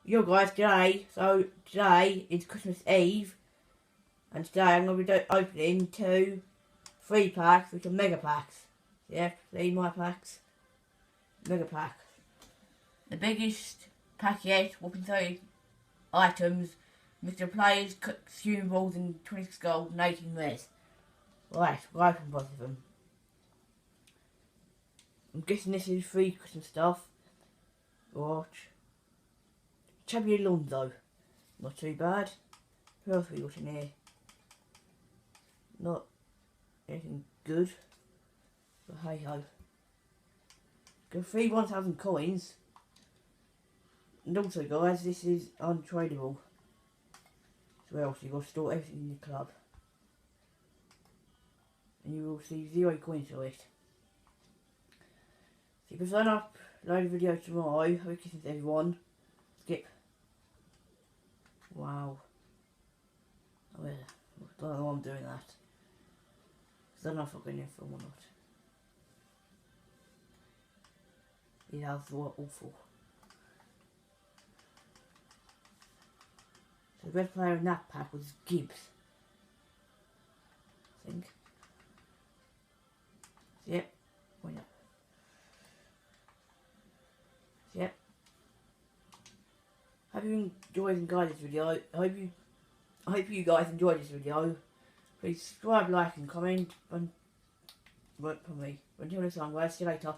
Yo guys, today is Christmas Eve, and today I'm going to be opening 2 free packs, which are mega packs. Yeah, see my packs? Mega packs. The biggest pack yet, whopping 30 items, mixture of players, consumables, and 26 gold and 18 rares. Right, we'll open both of them. I'm guessing this is free Christmas stuff. Watch. Chubby Alonso, not too bad. Who else we got in here? Not anything good, but hey ho. Got 1,000 coins, and also guys, this is untradeable. So else you've got to store everything in the club, and you will see 0 coins for it. So you can sign up, load a video tomorrow. Hope kisses everyone. Skip. Wow. Oh, yeah. I don't know why I'm doing that. I don't know if I'm going to film or not. Yeah, that's awful. So the best player in that pack was Gibbs, I think. Yep. Why not? Yep. Hope you enjoyed and enjoyed this video. I hope you guys enjoyed this video. Please subscribe, like and comment, and vote for me. Until next time guys, see you later.